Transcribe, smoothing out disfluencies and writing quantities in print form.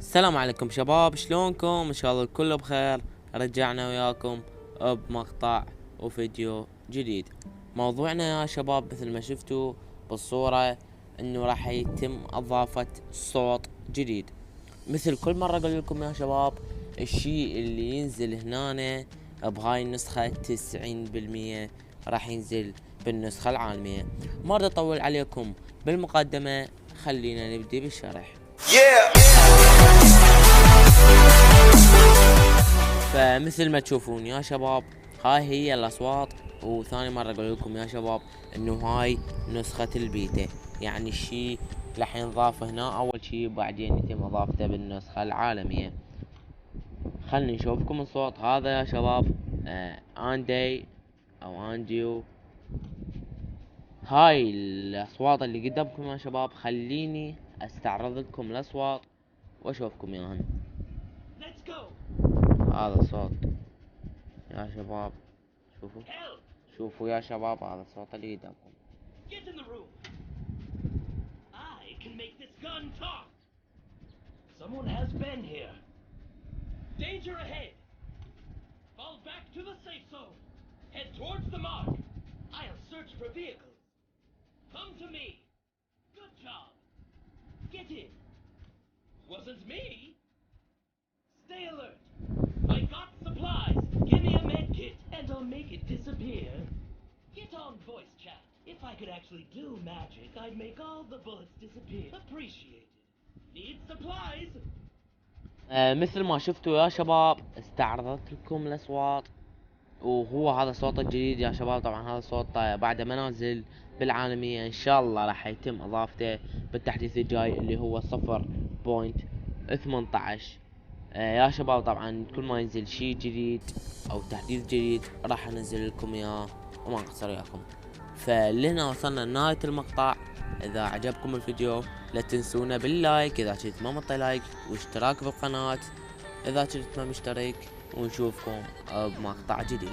السلام عليكم شباب، شلونكم؟ ان شاء الله الكل بخير. رجعنا وياكم بمقطع وفيديو جديد. موضوعنا يا شباب مثل ما شفتوا بالصورة انه راح يتم اضافة صوت جديد. مثل كل مرة اقول لكم يا شباب، الشيء اللي ينزل هنا بهاي النسخة 90% راح ينزل بالنسخة العالمية. ما اريد اطول عليكم بالمقدمة، خلينا نبدي بالشرح. فمثل ما تشوفون يا شباب، هاي هي الاصوات. وثاني مرة اقول لكم يا شباب انه هاي نسخة البيتا، يعني الشي راح ينضاف هنا اول شي، وبعدين يتم اضافته بالنسخة العالمية. خلني نشوفكم الصوت هذا يا شباب. اندي او انديو، هاي الاصوات اللي قدامكم يا شباب. خليني استعرض لكم الاصوات واشوفكم اياهن. هذا الصوت يا شباب، شوفوا يا شباب، هذا الصوت اللي قدامكم. Get in the room. I can make this gun talk. Someone has been here. Danger ahead. Fall back to the safe zone. Head towards the mark. I'll search for vehicles. Come to me. Good job. Get in. Wasn't me. Stay alert. I got supplies. Give me a med kit and I'll make it disappear. Get on voice chat. If I could actually do magic, I'd make all the bullets disappear. Appreciated. Need supplies? مثل ما شفتوا يا شباب، استعرضت لكم الاصوات، وهو هذا الصوت الجديد يا شباب. طبعا هذا الصوت بعد ما نازل بالعالمية، ان شاء الله راح يتم اضافته بالتحديث الجاي اللي هو 0.18. يا شباب طبعا كل ما ينزل شيء جديد او تحديث جديد راح انزل لكم اياه وما اقصر وياكم. فلهنا وصلنا لنهاية المقطع. اذا عجبكم الفيديو لا تنسونا باللايك اذا كنت ما مطي لايك، واشتراك بالقناة اذا كنت ما مشترك، ونشوفكم بمقطع جديد.